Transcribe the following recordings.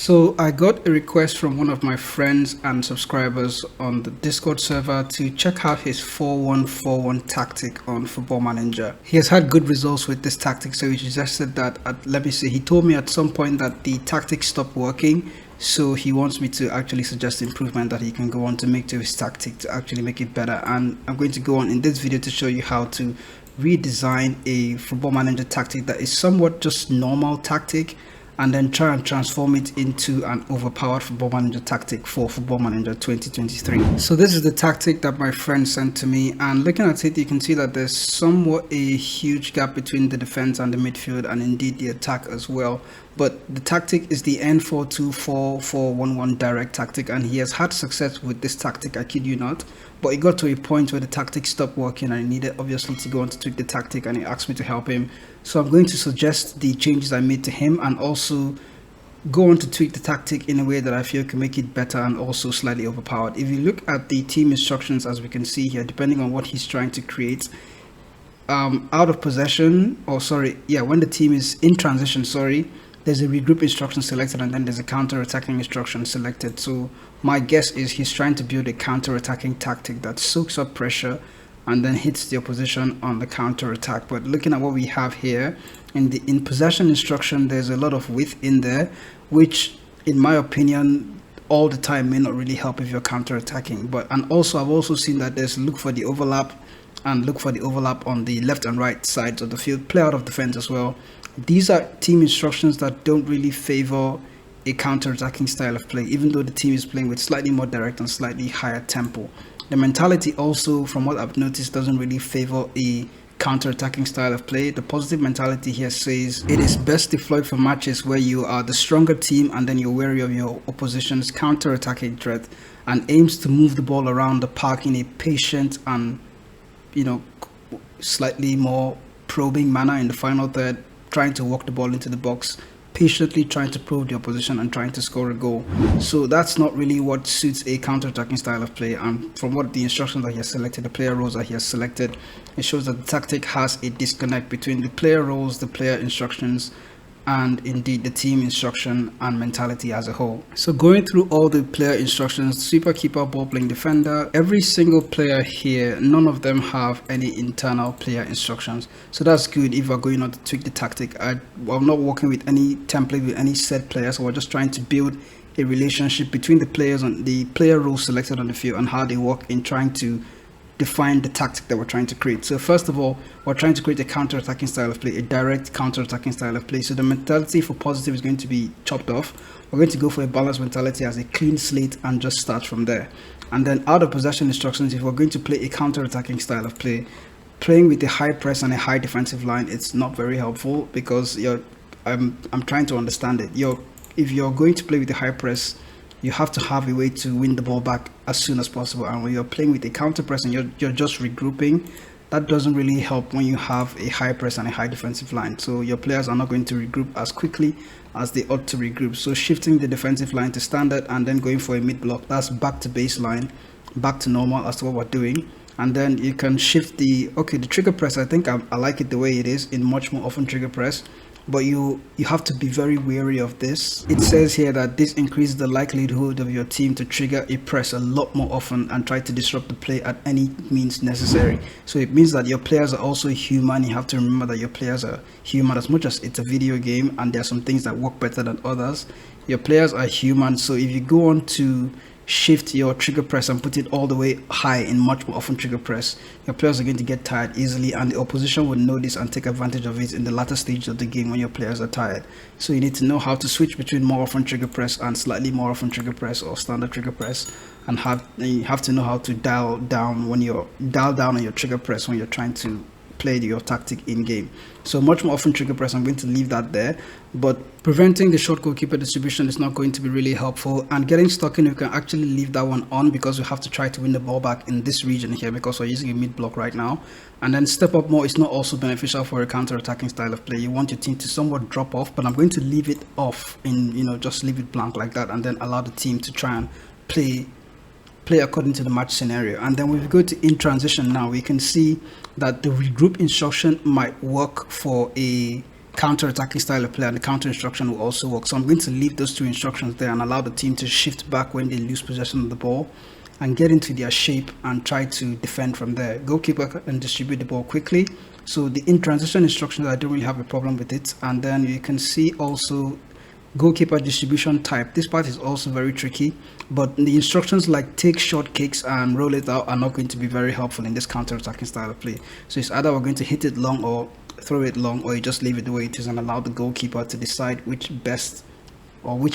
So I got a request from one of my friends and subscribers on the Discord server to check out his 4-1-4-1 tactic on Football Manager. He has had good results with this tactic, so he suggested that, he told me at some point that the tactic stopped working, so he wants me to actually suggest improvement that he can go on to make to his tactic to actually make it better. And I'm going to go on in this video to show you how to redesign a Football Manager tactic that is somewhat just normal tactic, and then try and transform it into an overpowered Football Manager tactic for Football Manager 2023. So this is the tactic that my friend sent to me, and looking at it, you can see that there's somewhat a huge gap between the defense and the midfield, and indeed the attack as well. But the tactic is the N4-2-4-4-1-1 direct tactic, and he has had success with this tactic, I kid you not. But it got to a point where the tactic stopped working, and I needed obviously to go on to tweak the tactic, and he asked me to help him. So I'm going to suggest the changes I made to him, and also go on to tweak the tactic in a way that I feel can make it better and also slightly overpowered. If you look at the team instructions, as we can see here, depending on what he's trying to create, out of possession, when the team is in transition, there's a regroup instruction selected, and then there's a counter-attacking instruction selected. So my guess is he's trying to build a counter-attacking tactic that soaks up pressure and then hits the opposition on the counter-attack. But looking at what we have here, in possession instruction, there's a lot of width in there, which in my opinion all the time may not really help if you're counter-attacking. I've also seen that there's look for the overlap on the left and right sides of the field, play out of defense as well. These are team instructions that don't really favor a counter-attacking style of play, even though the team is playing with slightly more direct and slightly higher tempo. The mentality also, from what I've noticed, doesn't really favor a counter-attacking style of play. The positive mentality here says it is best deployed for matches where you are the stronger team and then you're wary of your opposition's counter-attacking threat, and aims to move the ball around the park in a patient and slightly more probing manner in the final third, trying to walk the ball into the box, patiently trying to probe the opposition and trying to score a goal. So that's not really what suits a counter-attacking style of play. And from what the instructions that he has selected, the player roles that he has selected, it shows that the tactic has a disconnect between the player roles, the player instructions, and indeed the team instruction and mentality as a whole. So going through all the player instructions, sweeper, keeper, ball playing defender, every single player here, none of them have any internal player instructions. So that's good if we're going on to tweak the tactic. I'm not working with any template with any set players, so we're just trying to build a relationship between the players and the player roles selected on the field and how they work in trying to define the tactic that we're trying to create. So first of all, we're trying to create a counter-attacking style of play, a direct counter-attacking style of play. So the mentality for positive is going to be chopped off. We're going to go for a balanced mentality as a clean slate and just start from there. And then out of possession instructions, if we're going to play a counter-attacking style of play, playing with a high press and a high defensive line, it's not very helpful because I'm trying to understand it. If you're going to play with a high press, you have to have a way to win the ball back as soon as possible. And when you're playing with a counter press and you're just regrouping, that doesn't really help when you have a high press and a high defensive line. So your players are not going to regroup as quickly as they ought to regroup. So shifting the defensive line to standard and then going for a mid block, that's back to baseline, back to normal as to what we're doing. And then you can shift the trigger press. I think I like it the way it is in much more often trigger press. But you have to be very wary of this. It says here that this increases the likelihood of your team to trigger a press a lot more often and try to disrupt the play at any means necessary. So it means that your players are also human. You have to remember that your players are human. As much as it's a video game and there are some things that work better than others, your players are human. So if you go on to shift your trigger press and put it all the way high in much more often trigger press, your players are going to get tired easily, and the opposition will know this and take advantage of it in the latter stage of the game when your players are tired. So you need to know how to switch between more often trigger press and slightly more often trigger press or standard trigger press, and you have to know how to dial down on your trigger press when you're trying to play your tactic in game. So much more often trigger press, I'm going to leave that there, but preventing the short goalkeeper distribution is not going to be really helpful, and getting stuck in, you can actually leave that one on because we have to try to win the ball back in this region here because we're using a mid block right now. And then step up more is not also beneficial for a counter-attacking style of play. You want your team to somewhat drop off, but I'm going to leave it off just leave it blank like that, and then allow the team to try and play according to the match scenario. And then when we go to in transition now, we can see that the regroup instruction might work for a counter-attacking style of play, and the counter instruction will also work. So I'm going to leave those two instructions there and allow the team to shift back when they lose possession of the ball and get into their shape and try to defend from there. Goalkeeper can distribute the ball quickly. So the in transition instructions, I don't really have a problem with it. And then you can see also goalkeeper distribution type. This part is also very tricky, but the instructions like take short kicks and roll it out are not going to be very helpful in this counter-attacking style of play. So it's either we're going to hit it long or throw it long, or you just leave it the way it is and allow the goalkeeper to decide which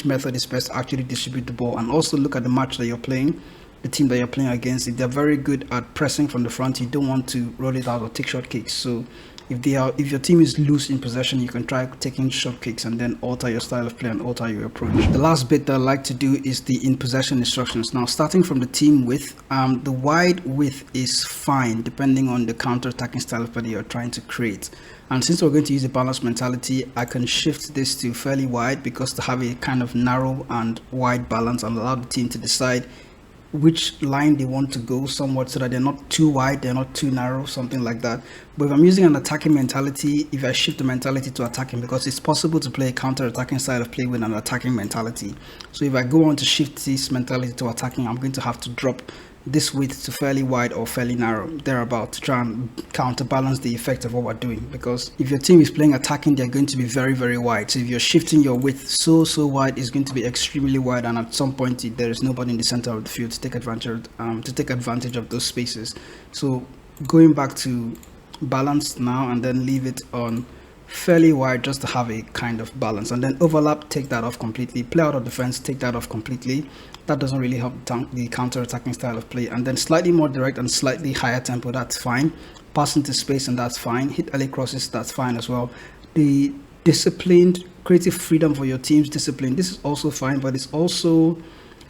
method is best to actually distribute the ball. And also look at the match that you're playing, the team that you're playing against. If they're very good at pressing from the front, you don't want to roll it out or take short kicks. So if your team is loose in possession, you can try taking short kicks and then alter your style of play and alter your approach. The last bit that I like to do is the in possession instructions. Now, starting from the team width, the wide width is fine depending on the counter-attacking style of play you're trying to create. And since we're going to use a balanced mentality, I can shift this to fairly wide because to have a kind of narrow and wide balance and allow the team to decide which line they want to go somewhat, so that they're not too wide, they're not too narrow, something like that. But if I'm using an attacking mentality, if I shift the mentality to attacking, because it's possible to play a counter-attacking style of play with an attacking mentality. So if I go on to shift this mentality to attacking, I'm going to have to drop this width to fairly wide or fairly narrow, thereabout, to try and counterbalance the effect of what we're doing. Because if your team is playing attacking, they're going to be very, very wide. So if you're shifting your width so wide, it's going to be extremely wide, and at some point there is nobody in the center of the field to take advantage of those spaces. So going back to balanced now, and then leave it on fairly wide just to have a kind of balance, and then overlap, take that off completely. Play out of defense, take that off completely. That doesn't really help the counter-attacking style of play. And then slightly more direct and slightly higher tempo, that's fine. Pass into space, and that's fine. Hit early crosses, that's fine as well. The disciplined creative freedom for your team's discipline, this is also fine, but it's also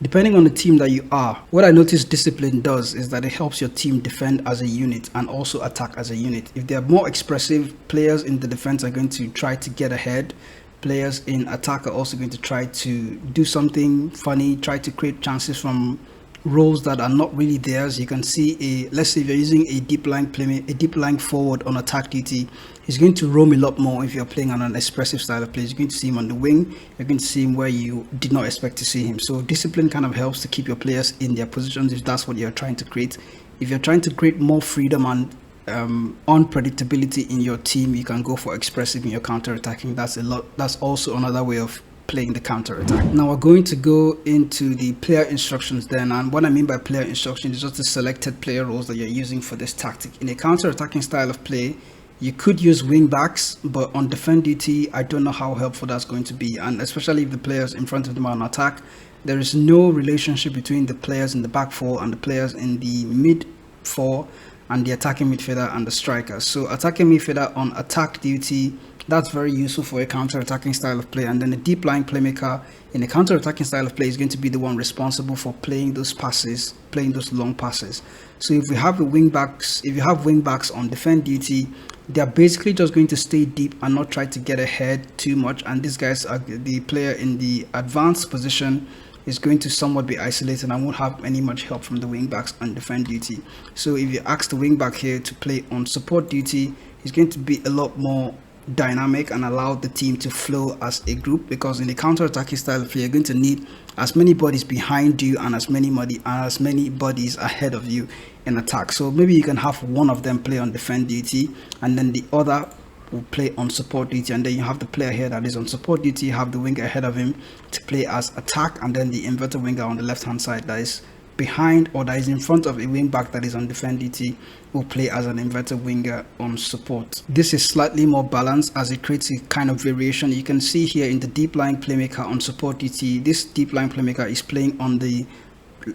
depending on the team that you are. What I noticed discipline does is that it helps your team defend as a unit and also attack as a unit. If they're more expressive, players in the defense are going to try to get ahead. Players in attack are also going to try to do something funny, try to create chances from roles that are not really theirs. You can see let's say if you're using a deep lying forward on attack duty, he's going to roam a lot more. If you're playing on an expressive style of play, you're going to see him on the wing, you're going to see him where you did not expect to see him. So discipline kind of helps to keep your players in their positions if that's what you're trying to create. If you're trying to create more freedom and unpredictability in your team, you can go for expressive in your counter-attacking. That's also another way of playing the counter-attack. Now we're going to go into the player instructions then, and what I mean by player instructions is just the selected player roles that you're using for this tactic. In a counter-attacking style of play, you could use wing backs, but on defend duty, I don't know how helpful that's going to be, and especially if the players in front of them are on attack, there is no relationship between the players in the back four and the players in the mid four and the attacking midfielder and the striker. So attacking midfielder on attack duty, that's very useful for a counter-attacking style of play. And then the deep lying playmaker in a counter-attacking style of play is going to be the one responsible for playing those passes, playing those long passes. So if you have wing backs on defend duty, they're basically just going to stay deep and not try to get ahead too much. And these guys are the player in the advanced position is going to somewhat be isolated and won't have any much help from the wing backs on defend duty. So if you ask the wing back here to play on support duty, he's going to be a lot more dynamic and allow the team to flow as a group, because in a counter-attacking style of play, you're going to need as many bodies behind you and as many bodies ahead of you in attack. So maybe you can have one of them play on defend duty and then the other will play on support duty, and then you have the player here that is on support duty, you have the winger ahead of him to play as attack, and then the inverted winger on the left hand side that is behind or that is in front of a wing back that is on defend duty will play as an inverted winger on support. This is slightly more balanced as it creates a kind of variation. You can see here in the deep lying playmaker on support duty, this deep lying playmaker is playing on the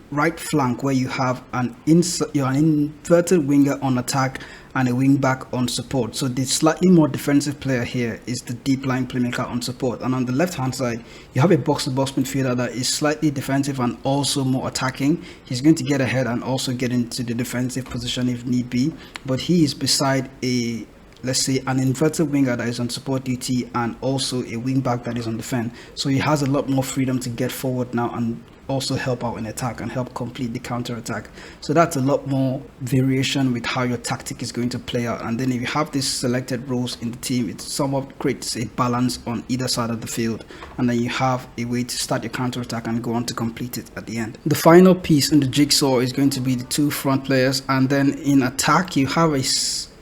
right flank where you have an inverted winger on attack and a wing back on support. So the slightly more defensive player here is the deep lying playmaker on support, and on the left hand side you have a box-to-box midfielder that is slightly defensive and also more attacking. He's going to get ahead and also get into the defensive position if need be, but he is beside a let's say an inverted winger that is on support duty and also a wing back that is on defend. So he has a lot more freedom to get forward now and also help out in attack and help complete the counter attack. So that's a lot more variation with how your tactic is going to play out. And then if you have these selected roles in the team, it somewhat creates a balance on either side of the field, and then you have a way to start your counter attack and go on to complete it at the end. The final piece in the jigsaw is going to be the two front players, and then in attack you have a,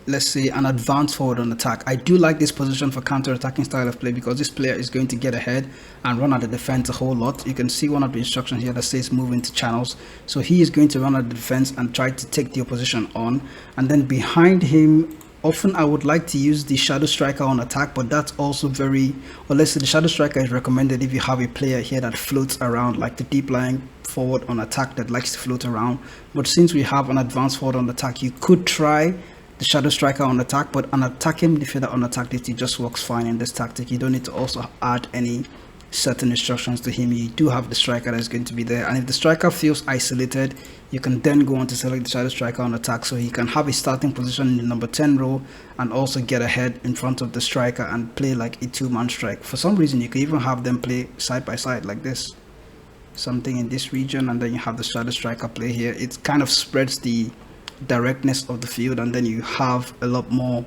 let's say, an advanced forward on attack. I do like this position for counter-attacking style of play because this player is going to get ahead and run at the defense a whole lot. You can see one of the instructions here that says move into channels. So he is going to run at the defense and try to take the opposition on. And then behind him, often I would like to use the shadow striker on attack, but that's also very, or let's say the shadow striker is recommended if you have a player here that floats around, like the deep lying forward on attack that likes to float around. But since we have an advanced forward on attack, you could try the shadow striker on attack, but an attacking midfielder on attack duty just works fine in this tactic. You don't need to also add any certain instructions to him. You do have the striker that's going to be there, and if the striker feels isolated, you can then go on to select the shadow striker on attack, so he can have a starting position in the number 10 role and also get ahead in front of the striker and play like a two-man strike. For some reason you could even have them play side by side like this, something in this region, and then you have the shadow striker play here. It kind of spreads the directness of the field, and then you have a lot more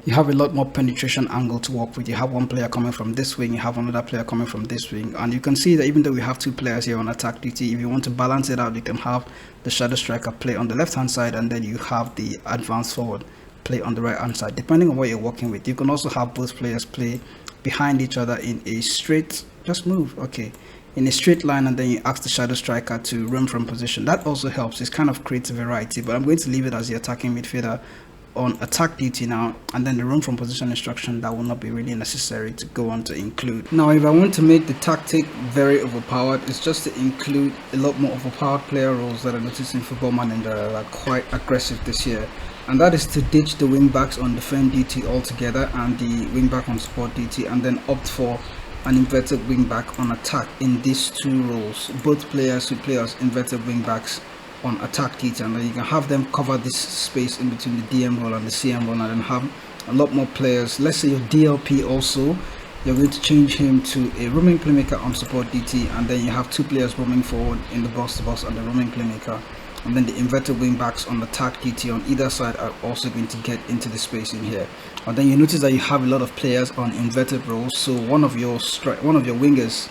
penetration angle to work with. You have one player coming from this wing, you have another player coming from this wing, and you can see that even though we have two players here on attack duty, if you want to balance it out, you can have the shadow striker play on the left hand side, and then you have the advanced forward play on the right hand side, depending on what you're working with. You can also have both players play behind each other in a straight, just move, okay, in a straight line, and then you ask the shadow striker to run from position. That also helps. It kind of creates a variety, but I'm going to leave it as the attacking midfielder on attack duty now, and then the run from position instruction that will not be really necessary to go on to include. Now if I want to make the tactic very overpowered, it's just to include a lot more overpowered player roles that I noticed in Football Manager that are quite aggressive this year, and that is to ditch the wing backs on defend duty altogether and the wing back on support duty, and then opt for an inverted wing back on attack in these two roles. Both players who play as inverted wing backs on attack duty, and then you can have them cover this space in between the DM role and the CM role, and then have a lot more players. Let's say your DLP also, you're going to change him to a roaming playmaker on support duty, and then you have two players roaming forward in the box to box and the roaming playmaker, and then the inverted wing backs on attack duty on either side are also going to get into the space in here. And then you notice that you have a lot of players on inverted roles, so one of your wingers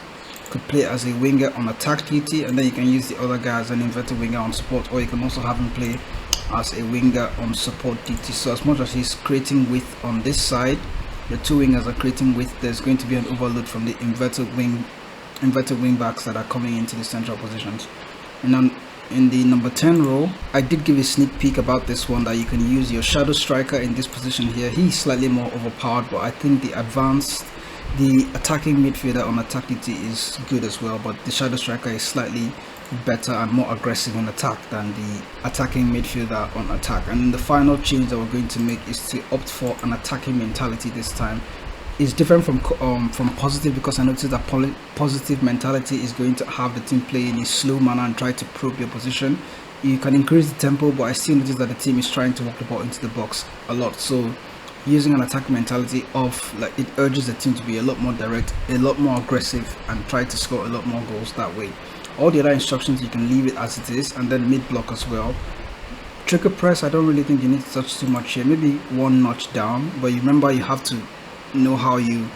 could play as a winger on attack duty, and then you can use the other guy as an inverted winger on support, or you can also have him play as a winger on support duty. So as much as he's creating width on this side, the two wingers are creating width, there's going to be an overload from the inverted wing backs that are coming into the central positions. And then in the number 10 role, I did give a sneak peek about this one, that you can use your shadow striker in this position here. He's slightly more overpowered, but I think the attacking midfielder on attack duty is good as well, but the shadow striker is slightly better and more aggressive in attack than the attacking midfielder on attack. And then the final change that we're going to make is to opt for an attacking mentality this time. It's different from positive, because I noticed that positive mentality is going to have the team play in a slow manner and try to probe your position. You can increase the tempo, but I still notice that the team is trying to walk the ball into the box a lot. So using an attack mentality of, like, it urges the team to be a lot more direct, a lot more aggressive, and try to score a lot more goals that way. All the other instructions you can leave it as it is, and then mid block as well. Trigger press, I don't really think you need to touch too much here, maybe one notch down, but you remember you have to know how you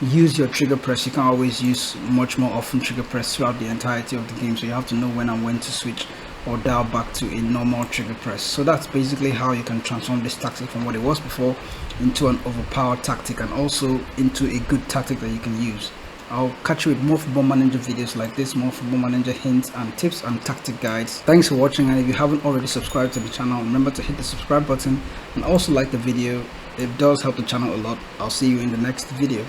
use your trigger press. You can't always use much more often trigger press throughout the entirety of the game, so you have to know when and when to switch or dial back to a normal trigger press. So that's basically how you can transform this tactic from what it was before into an overpowered tactic, and also into a good tactic that you can use. I'll catch you with more Football Manager videos like this, more Football Manager hints and tips and tactic guides. Thanks for watching, and if you haven't already subscribed to the channel, remember to hit the subscribe button and also like the video. It does help the channel a lot. I'll see you in the next video.